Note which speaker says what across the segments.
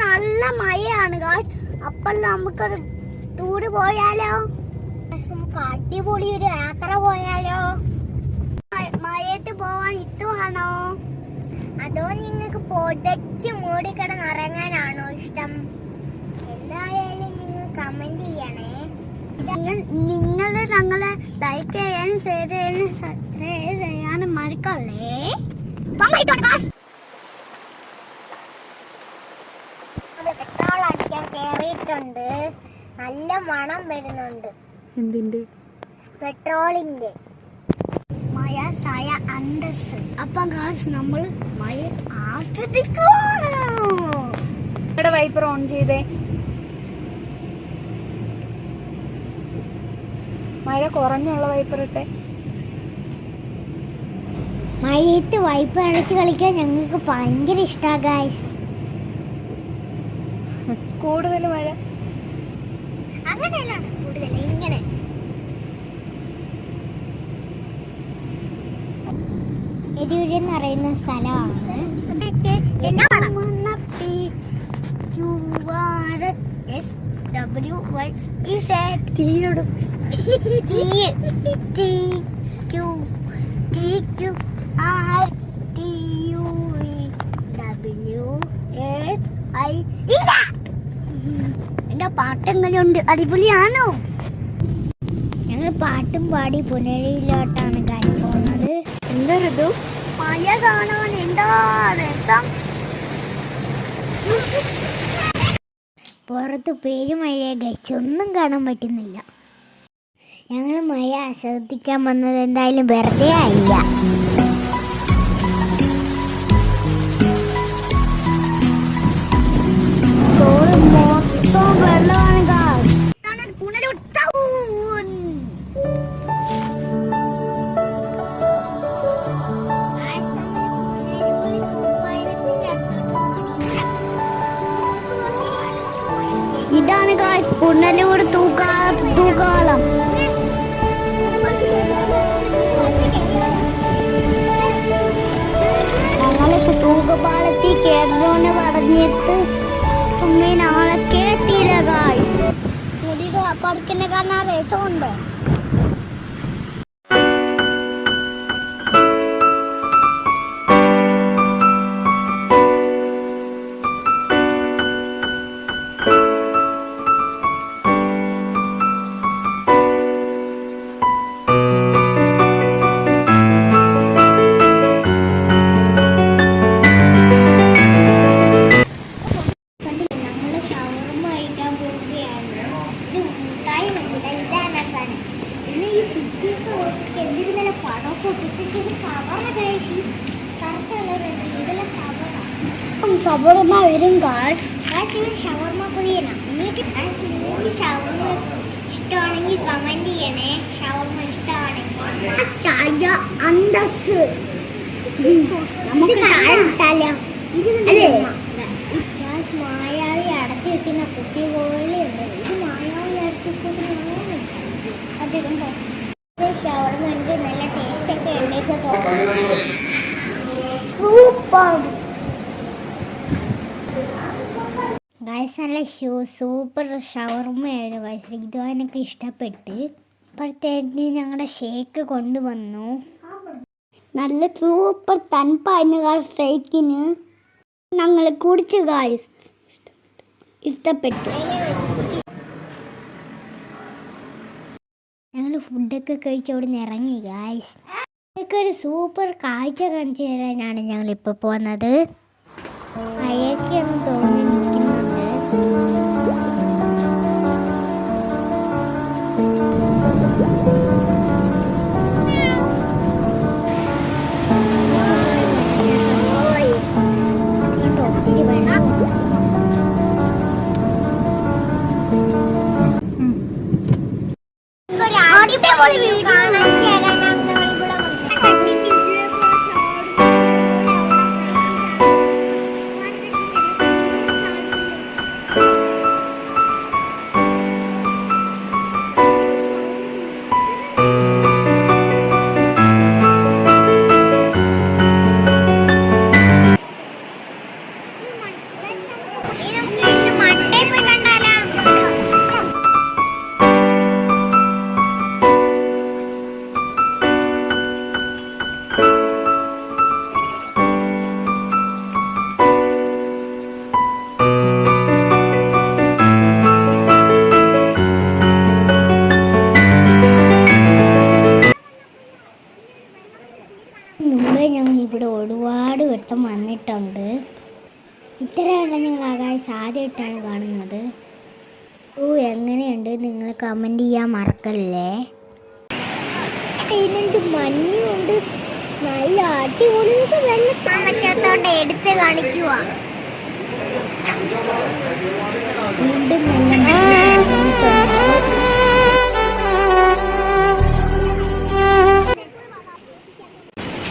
Speaker 1: നല്ല മഴയാണ് അപ്പൊ നമുക്കൊരു ടൂറ് പോയാലോ? നമുക്ക് അടിപൊളി ഒരു യാത്ര പോയാലോ? മഴയത്ത് പോവാൻ ഇഷ്ടമാണോ അതോ നിങ്ങൾക്ക് പൊടച്ച് മൂടിക്കിടന്ന് ഇറങ്ങാനാണോ ഇഷ്ടം? എന്തായാലും നിങ്ങൾ കമന്റ് ചെയ്യണേ. നിങ്ങൾ ഞങ്ങളെ ലൈക്ക് ചെയ്യാനും ഷെയർ ചെയ്യാനും മറക്കല്ലേ. പെട്രോൾ അടിക്കാൻ കേറിയിട്ടുണ്ട്. നല്ല മണം വരുന്നുണ്ട്.
Speaker 2: എന്തിന്റെ?
Speaker 1: പെട്രോളിന്റെ. മഴ സായ അന്തസ്. അപ്പൊ ഗായ്സ് നമ്മൾ മഴ ആസ്വദിക്കുകയാണ്.
Speaker 2: വൈപ്പർ ഓൺ ചെയ്തേ. മഴ കുറഞ്ഞുള്ള വൈപ്പർ ഇട്ടെ.
Speaker 1: മഴയത്ത് വൈപ്പർ അടച്ച് കളിക്കാൻ ഞങ്ങൾക്ക് ഭയങ്കര ഇഷ്ടമാണ് ഗായ്സ്.
Speaker 2: കൂടുതൽ മഴ
Speaker 1: അങ്ങനെയല്ല, കൂടുതൽ ഇങ്ങനെ. എരിയൂരെന്ന് പറയുന്ന സ്ഥലമാണ്. എന്റെ പാട്ട് എങ്ങനെയുണ്ട്? അടിപൊളിയാണോ? ഞങ്ങൾ പാട്ടും പാടി പുനലൂരിലോട്ടാണ് ഗായ്സ് പോകുന്നത്.
Speaker 2: എന്താ ഋതു?
Speaker 1: മഴ കാണാൻ എന്താ രസം. പുറത്ത് പെരുമഴയെ ഗൈസ്, ഒന്നും കാണാൻ പറ്റുന്നില്ല. ഞങ്ങൾ മഴ ആസ്വദിക്കാൻ വന്നത് എന്തായാലും വെറുതെ ആയില്ല. മൊത്തം വെള്ളമാണ് ഗായ്സ്. പുനലൂർ ടൗൺ. ഇതാണ് ഗായ്സ് പുനലൂർ തൂക്കാളം. ഞങ്ങളിപ്പോ തൂക്കപാലത്തിൽ കേരളോന്ന് പറഞ്ഞിട്ട് ഞങ്ങളെ കേട്ടില്ല ഗായ്സ്. പഠിക്കുന്ന കാണാൻ രസമുണ്ടോ? ഷവർമ വരും ഗായ്സ്. ഷവർമ പൊടിയണം. ഷവർമ ഇഷ്ടമാണെങ്കിൽ കമന്റ് ചെയ്യണേ. ഷവർമ ഇഷ്ടമാണെങ്കിൽ ചായ അന്തസ്. നമുക്ക് ചായ ഇട്ടാലോ? മായാവി അടച്ചു വെക്കുന്ന കുട്ടി പോലെ ഉണ്ട്. ഇത് മായാവി അടച്ചു വെക്കുന്ന അധികം ഷവർമ ഉണ്ട്. നല്ല ടേസ്റ്റ് ഒക്കെ ഉണ്ടേക്ക് തോന്നുന്നു. Super guys. നല്ല സൂപ്പർ ഷവർമയായിരുന്നു ഗായ്സ്. ഇത് എനിക്ക് ഇഷ്ടപ്പെട്ട്. അപ്പോഴത്തേക്ക് ഞങ്ങളുടെ ഷേക്ക് കൊണ്ടുവന്നു. നല്ല സൂപ്പർ തണുപ്പായിരുന്നു ഗായ്സ്. ഷേക്കിന് ഞങ്ങൾ കുടിച്ചു ഗായ്സ്. ഇഷ്ടപ്പെട്ടു. ഞങ്ങൾ ഫുഡൊക്കെ കഴിച്ച് അവിടെ നിന്ന് ഇറങ്ങി ഗായ്സ്. ഇതൊക്കെ ഒരു സൂപ്പർ കാഴ്ച കാണിച്ചു തരാനാണ് ഞങ്ങളിപ്പോൾ പോകുന്നത്. മഴയൊക്കെ ഒന്ന് തോന്നി നിൽക്കുന്നുണ്ട്. അടിപൊളി കാണാൻ വട്ടം വന്നിട്ടുണ്ട്. ഇത്രയുള്ള നിങ്ങൾ ആകാശ് ആദ്യമായിട്ടാണ് കാണുന്നത്. എങ്ങനെയുണ്ട് നിങ്ങൾ കമൻറ്റ് ചെയ്യാൻ മറക്കല്ലേ. ഇതിനുണ്ട് മഞ്ഞുണ്ട്, നല്ല അടിപൊളി. വെള്ളത്തോട്ട് എടുത്ത് കാണിക്കുക. വീണ്ടും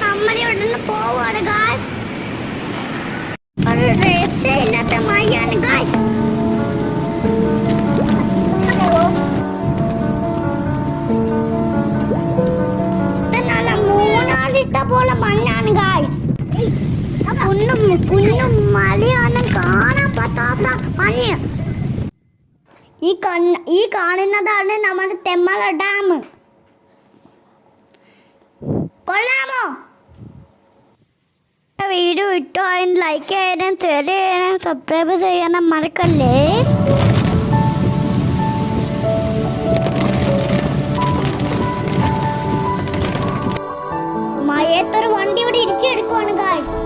Speaker 1: നമ്മളിവിടെ പോവാണ് ഗായ്സ്. ഒരു രക്ഷയില്ലാത്ത മഴയാണ് ഗായ്സ്. പോലെ മഞ്ഞാണ് ഗായ്സ്. കുന്നും മലയൊന്നും കാണാൻ പറ്റാത്ത മഞ്ഞ്. ഈ കാണുന്നതാണ് നമ്മുടെ തെമ്മല ഡാം. കൊള്ളാമോ? വീഡിയോ ഇട്ടോ അതിന് ലൈക്ക് ചെയ്യണം, ഷെയർ ചെയ്യണം, സബ്സ്ക്രൈബ് ചെയ്യണം മറക്കല്ലേ. മഴയത്തൊരു വണ്ടി ഇവിടെ ഇടിച്ചെടുക്കുവാണ് ഗായ്സ്.